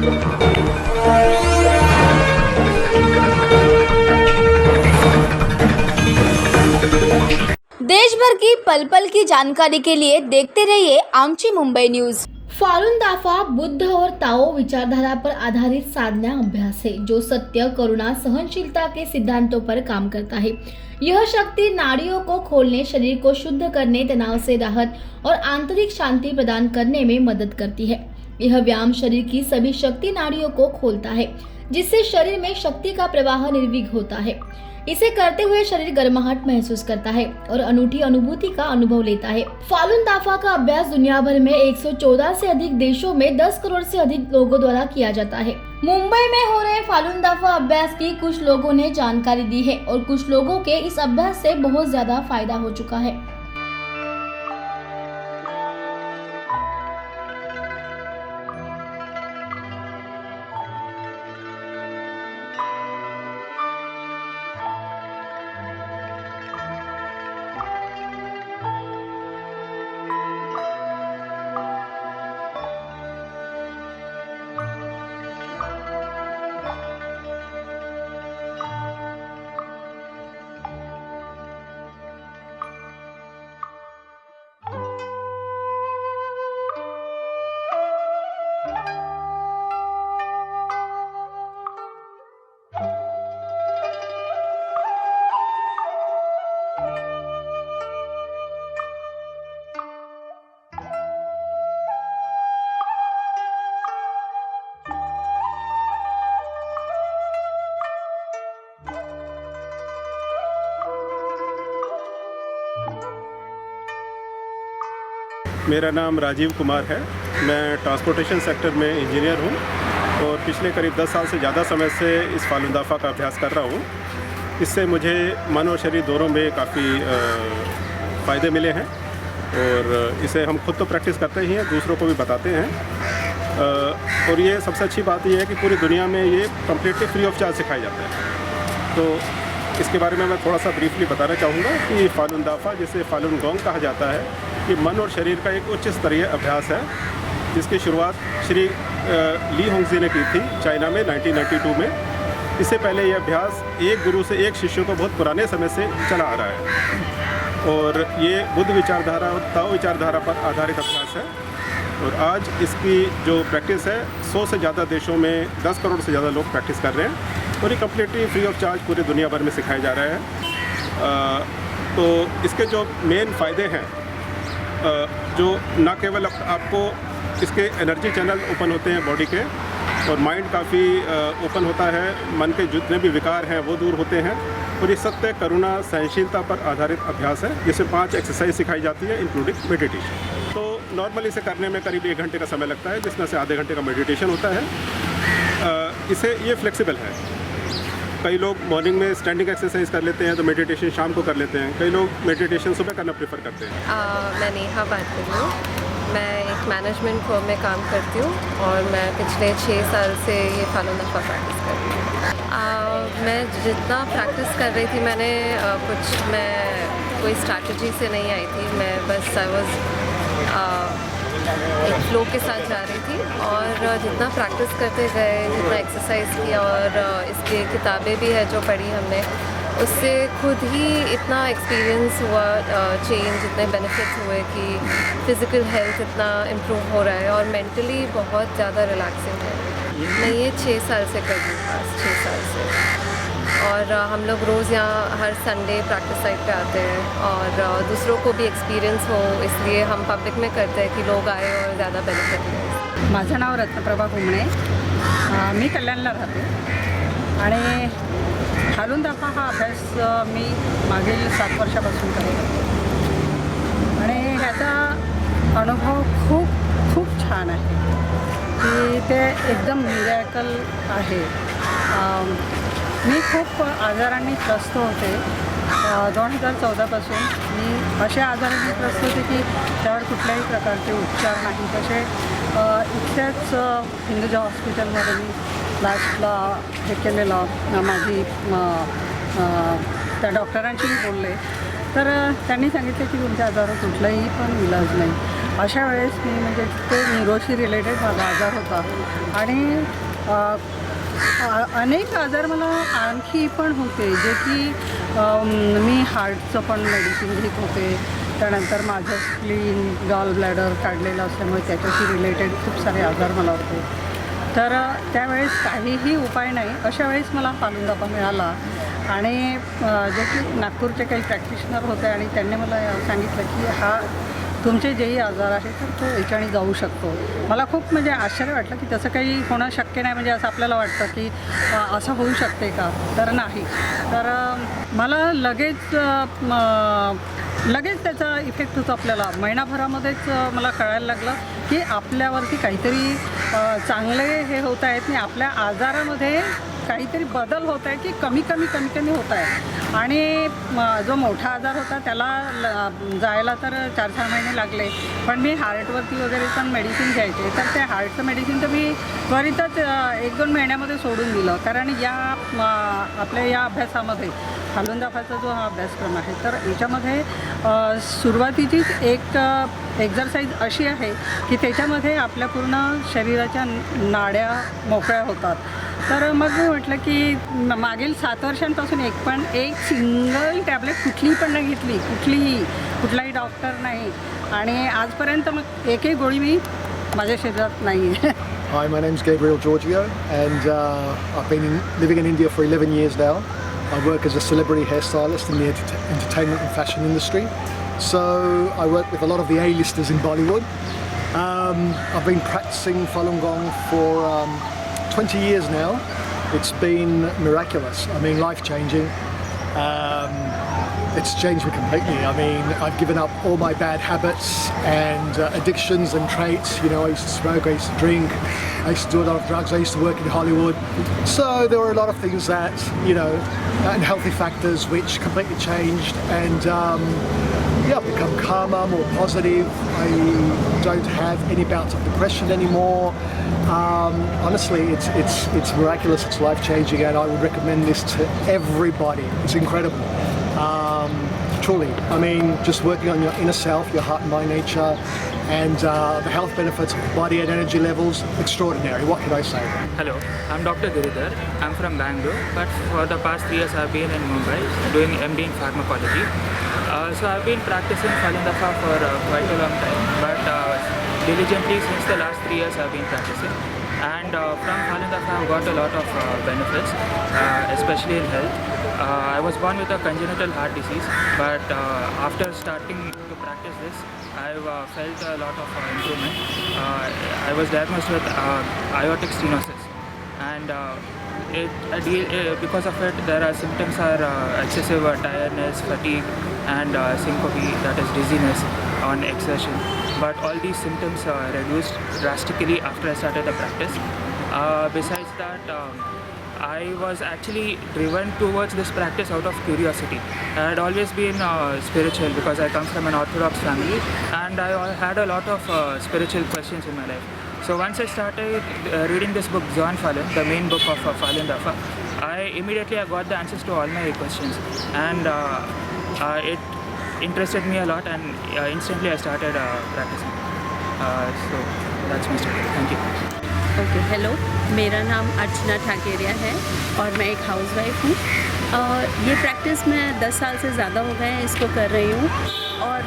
देश भर की पल पल की जानकारी के लिए देखते रहिए आमची मुंबई न्यूज। फालून दाफा बुद्ध और ताओ विचारधारा पर आधारित साधना अभ्यास है जो सत्य, करुणा, सहनशीलता के सिद्धांतों पर काम करता है। यह शक्ति नाड़ियों को खोलने, शरीर को शुद्ध करने, तनाव से राहत और आंतरिक शांति प्रदान करने में मदद करती है। यह व्यायाम शरीर की सभी शक्ति नाड़ियों को खोलता है, जिससे शरीर में शक्ति का प्रवाह निर्विघ्न होता है। इसे करते हुए शरीर गर्माहट महसूस करता है और अनूठी अनुभूति का अनुभव लेता है। फालून दाफा का अभ्यास दुनिया भर में 114 से अधिक देशों में 10 करोड़ से अधिक लोगों द्वारा किया जाता है। मुंबई में हो रहे फालून दाफा अभ्यास की कुछ लोगों ने जानकारी दी है और कुछ लोगों के इस अभ्यास से बहुत ज्यादा फायदा हो चुका है। मेरा नाम राजीव कुमार है। मैं ट्रांसपोर्टेशन सेक्टर में इंजीनियर हूँ और पिछले करीब 10 साल से ज़्यादा समय से इस फालून दाफा का अभ्यास कर रहा हूँ। इससे मुझे मन और शरीर दोनों में काफ़ी फ़ायदे मिले हैं और इसे हम खुद तो प्रैक्टिस करते ही हैं, दूसरों को भी बताते हैं। और ये सबसे अच्छी बात ये है कि पूरी दुनिया में ये कम्प्लीटली फ्री ऑफ चार्ज सिखाया जाता है। तो इसके बारे में मैं थोड़ा सा ब्रीफली बताना चाहूँगा कि फालून दाफा, जिसे फालून गोंग कहा जाता है, ये मन और शरीर का एक उच्च स्तरीय अभ्यास है जिसकी शुरुआत श्री ली होंगजी ने की थी चाइना में 1992 में। इससे पहले यह अभ्यास एक गुरु से एक शिष्य को बहुत पुराने समय से चला आ रहा है और ये बुद्ध विचारधारा और ताओ विचारधारा पर आधारित अभ्यास है। और आज इसकी जो प्रैक्टिस है 100 से ज़्यादा देशों में 10 करोड़ से ज़्यादा लोग प्रैक्टिस कर रहे हैं और ये कम्प्लीटली फ्री ऑफ चार्ज पूरे दुनिया भर में सिखाया जा रहा है। तो इसके जो मेन फ़ायदे हैं, जो न केवल आपको इसके एनर्जी चैनल ओपन होते हैं बॉडी के और माइंड काफ़ी ओपन होता है, मन के जितने भी विकार हैं वो दूर होते हैं। और ये सत्य, करुणा, सहनशीलता पर आधारित अभ्यास है जिसमें 5 एक्सरसाइज सिखाई जाती है इंक्लूडिंग मेडिटेशन। तो नॉर्मली इसे करने में करीब 1 घंटे का समय लगता है, जिसमें से आधे घंटे का मेडिटेशन होता है। इसे ये फ्लेक्सिबल है। कई लोग मॉर्निंग में स्टैंडिंग एक्सरसाइज कर लेते हैं तो मेडिटेशन शाम को कर लेते हैं। कई लोग मेडिटेशन सुबह करना प्रेफर करते हैं। मैं नेहा बात कर रही हूँ। मैं एक मैनेजमेंट फर्म में काम करती हूँ और मैं पिछले 6 साल से ये फालून दाफा प्रैक्टिस कर रही हूँ। मैं जितना प्रैक्टिस कर रही थी मैं कोई स्ट्रैटेजी से नहीं आई थी। मैं बस एक फ्लो के साथ जा रही थी और जितना प्रैक्टिस करते गए, जितना एक्सरसाइज किया और इसकी किताबें भी है जो पढ़ी हमने, उससे खुद ही इतना एक्सपीरियंस हुआ, चेंज, इतने बेनिफिट्स हुए कि फ़िज़िकल हेल्थ इतना इम्प्रूव हो रहा है और मेंटली बहुत ज़्यादा रिलैक्सिंग है। मैं ये 6 साल से कर रही हूँ, 6 साल से। और हम लोग रोज़ यहाँ हर संडे प्रैक्टिस साइट पे आते हैं और दूसरों को भी एक्सपीरियंस हो, इसलिए हम पब्लिक में करते हैं कि लोग आए और ज़्यादा बेनिफिट मिले। माझं नाव रत्नप्रभा घुमणे, मी कल्याणला राहते आणि फालून दाफा हा अभ्यास मी मागील 7 वर्षापासून करते आणि ह्याचा अनुभव खूप छान आहे की ते एकदम मिरॅकल आहे। मी खूप आजारांनी त्रस्त होते। 2014पासून मी अशा आजारांनी त्रस्त होते की त्यावर कुठल्याही प्रकारचे उपचार नाही। तसे इथल्याच हिंदुजा हॉस्पिटलमध्ये मी लास्टला हे केलेलं, माझी त्या डॉक्टरांशी मी बोलले तर त्यांनी सांगितलं की तुमच्या आजारावर कुठलाही पण इलाज नाही. अशा वेळेस मी म्हणजे ते न्यूरोशी रिलेटेड माझा आजार होता आणि अनेक आजार मला आणखी पण होते जे की मी हार्टचं पण मेडिसिन घेत होते. त्यानंतर माझं स्प्लीन गॉल ब्लॅडर काढलेलं असल्यामुळे त्याच्याशी रिलेटेड खूप सारे आजार मला होते. तर त्यावेळेस काहीही उपाय नाही. अशा वेळेस मला फालून दाफा मिळाला आणि जे की नागपूरचे काही प्रॅक्टिशनर होते आणि त्यांनी मला सांगितलं की हा तुमचे जेही आजार आहेत तर तो याच्याने जाऊ शकतो. मला खूप म्हणजे आश्चर्य वाटलं की तसं काही होणं शक्य नाही. म्हणजे असं आपल्याला वाटतं की असं होऊ शकते का, तर नाही. तर मला लगेच त्याचा इफेक्ट होतो आपल्याला. महिनाभरामध्येच मला कळायला लागलं की आपल्यावरती काहीतरी चांगले हे होत आहेत आणि आपल्या आजारामध्ये काहीतरी बदल होत आहे की कमी होत आहे. आणि जो मोठा आजार होता त्याला जायला तर 4-6 महिने लागले. पण मी हार्टवरती वगैरे पण मेडिसिन घ्यायचे. तर ते हार्टचं मेडिसिन तर मी त्वरितच 1-2 महिन्यामध्ये सोडून दिलं. कारण आपल्या या अभ्यासामध्ये फालून दाफाचा जो हा अभ्यासक्रम आहे तर याच्यामध्ये सुरुवातीचीच एक एक्झरसाईज अशी आहे की त्याच्यामध्ये आपल्या पूर्ण शरीराच्या नाड्या मोकळ्या होतात. तर मग मी म्हटलं की मागील 7 वर्षांपासून एक सिंगल टॅबलेट कुठलीही पण नाही घेतली, कुठलाही डॉक्टर नाही आणि आजपर्यंत मग एकही गोळी मी माझ्या शरीरात नाही आहे. Hi, my name's Gabriel Giorgio and I've been living in India for 11 years now. I work as a celebrity hairstylist in the entertainment and fashion industry. So I work with a lot of the A-listers in Bollywood. I've been practicing Falun Gong for 20 years now. It's been miraculous. I mean, life-changing. It's changed me completely. I mean, I've given up all my bad habits and addictions and traits. You know, I used to smoke, I used to drink, I used to do a lot of drugs, I used to work in Hollywood. So there were a lot of things that, you know, unhealthy factors which completely changed. And yeah, I've become calmer, more positive. I don't have any bouts of depression anymore. Honestly, it's miraculous, it's life-changing, and I would recommend this to everybody. It's incredible. Truly, I mean, just working on your inner self, your heart and mind nature, and the health benefits of the body and energy levels, extraordinary. What can I say? Hello, I'm Dr. Giridhar. I'm from Bangalore, but for the past 3 years I've been in Mumbai doing MD in pharmacology. So I've been practicing Falun Dafa for quite a long time, but diligently since the last 3 years I've been practicing. And from Falun Dafa I've got a lot of benefits, especially in health. I was born with a congenital heart disease, but after starting to practice this, I've felt a lot of improvement. I was diagnosed with aortic stenosis, and because of it, there are symptoms are excessive tiredness, fatigue, and syncope, that is dizziness on exertion. But all these symptoms reduced drastically after I started the practice. Besides that, I was actually driven towards this practice out of curiosity. I had always been spiritual because I come from an Orthodox family, and I had a lot of spiritual questions in my life. So once I started reading this book, Zwan Falun, the main book of Falun Dafa, I got the answers to all my questions, and it interested me a lot, and instantly I started practicing. So that's my story. Thank you. Okay hello, मेरा नाम अर्चना ठाकेरिया है और मैं एक housewife हूँ. ये practice मैं 10 साल से ज़्यादा हो गए हैं इसको कर रही हूँ. और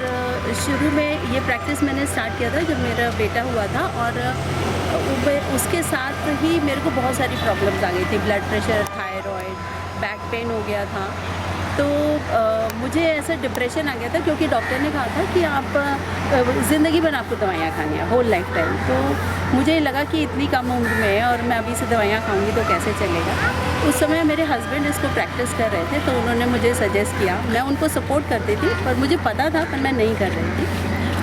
शुरू में ये प्रैक्टिस मैंने स्टार्ट किया था जब मेरा बेटा हुआ था, और उसके साथ ही मेरे को बहुत सारी प्रॉब्लम्स आ गई थी. Blood pressure, thyroid, back pain हो गया था. तो मुझे ऐसा डिप्रेशन आ गया था क्योंकि डॉक्टर ने कहा था कि आप ज़िंदगी भर आपको दवाइयाँ खानी है, होल लाइफ टाइम. तो मुझे लगा कि इतनी कम उम्र में है और मैं अभी से दवाइयाँ खाऊंगी तो कैसे चलेगा. उस समय मेरे हस्बैंड इसको प्रैक्टिस कर रहे थे, तो उन्होंने मुझे सजेस्ट किया. मैं उनको सपोर्ट करती थी पर मुझे पता था, पर मैं नहीं कर रही थी.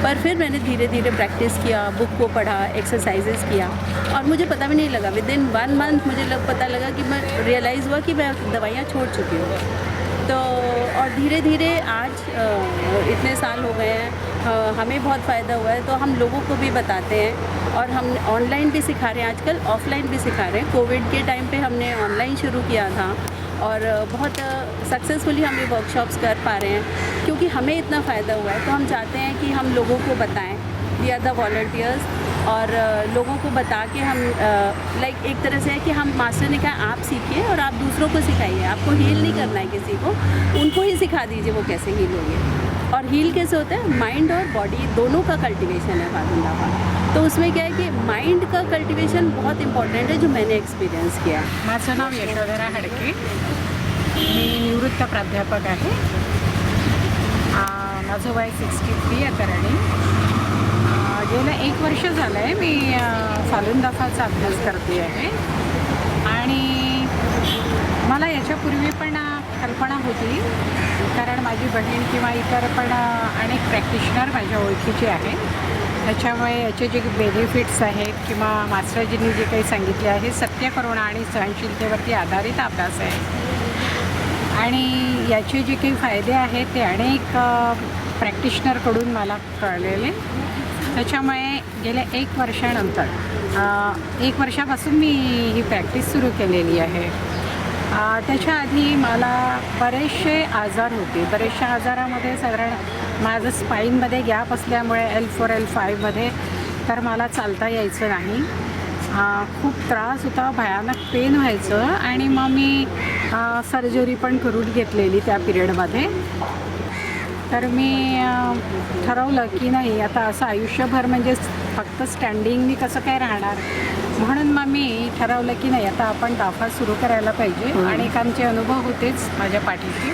पर फिर मैंने धीरे धीरे प्रैक्टिस किया, बुक को पढ़ा, एक्सरसाइजेस किया, और मुझे पता भी नहीं लगा. विदिन 1 मंथ मुझे पता लगा कि मैं रियलाइज़ हुआ कि मैं दवाइयाँ छोड़ चुकी हूँ. तो और धीरे धीरे आज इतने साल हो गए हैं, हमें बहुत फ़ायदा हुआ है. तो हम लोगों को भी बताते हैं, और हम ऑनलाइन भी सिखा रहे हैं, आजकल ऑफलाइन भी सिखा रहे हैं. कोविड के टाइम पे हमने ऑनलाइन शुरू किया था, और बहुत सक्सेसफुली हम ये वर्कशॉप्स कर पा रहे हैं क्योंकि हमें इतना फ़ायदा हुआ है। तो हम चाहते हैं कि हम लोगों को बताएं, वी आर द वॉलंटियर्स, और लोगों को बता के हम लाइक एक तरह से है कि हम मास्टर ने कहा आप सीखिए और आप दूसरों को सिखाइए। आपको हील नहीं करना है किसी को, उनको ही सिखा दीजिए वो कैसे हील होंगे। और हील कैसे होता है, माइंड और बॉडी दोनों का कल्टिवेशन है फालून दाफा। तो उसमें क्या है कि माइंड का कल्टिवेशन बहुत इंपॉर्टंट है, जो मैंने एक्सपिरियन्स किया। माझं नाव यशोधरा हडके, मी निवृत्त प्राध्यापक आहे। माझं वय 63 आहे करणी। गेलं 1 वर्ष झालं आहे मी फालून दाफाचा अभ्यास करते आहे आणि मला याच्यापूर्वी पण कल्पना होती, कारण माझी बहीण किंवा इतर पण अनेक प्रॅक्टिशनर माझ्या ओळखीचे आहेत। त्याच्यामुळे याचे जे बेनिफिट्स आहेत किंवा मास्टरजींनी जे काही सांगितले आहे, सत्य करुणा आणि सहनशीलतेवरती आधारित अभ्यास आहे आणि याचे जे काही फायदे आहेत ते अनेक प्रॅक्टिशनरकडून मला कळलेले। त्याच्यामुळे गेल्या 1 वर्षानंतर 1 वर्षापासून मी ही प्रॅक्टिस सुरू केलेली आहे। त्याच्या आधी मला बरेचसे आजार होते। बरेचशा आजारामध्ये साधारण माझं स्पाईनमध्ये गॅप असल्यामुळे L4 L5मध्ये तर मला चालता यायचं नाही। खूप त्रास होता, भयानक पेन व्हायचं आणि मग मी सर्जरी पण करून घेतलेली त्या पिरियडमध्ये। तर मी ठरवलं की नाही आता असं आयुष्यभर म्हणजे फक्त स्टँडिंगनी कसं काय राहणार, म्हणून मग मी ठरवलं की नाही आता आपण दाफा सुरू करायला पाहिजे। अनेकांचे अनुभव होतेच माझ्या पाठीशी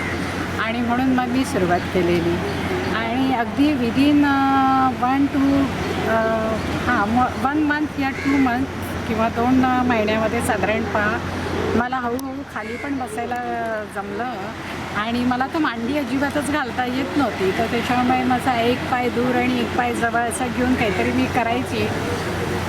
आणि म्हणून मग मी सुरुवात केलेली आणि अगदी विदिन 1 मंथ या 2 मंथ किंवा 2 महिन्यामध्ये साधारण मला हळूहळू खाली पण बसायला जमलं आणि मला तर मांडी अजिबातच घालता येत नव्हती। तर त्याच्यामुळे माझा 1 पाय दूर आणि 1 पाय जवळ असं घेऊन काहीतरी मी करायची,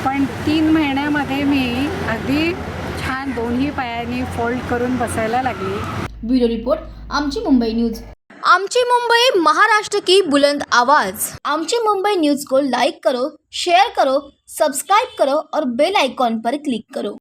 पण 3 महिन्यामध्ये मी अगदी छान दोन्ही पायांनी फोल्ड करून बसायला लागली। ब्यूरो रिपोर्ट, आमची मुंबई न्यूज़। आमची मुंबई, महाराष्ट्र की बुलंद आवाज़। आमची मुंबई न्यूज़ को लाइक करो, शेयर करो, सब्सक्राइब करो और बेल आइकॉन पर क्लिक करो।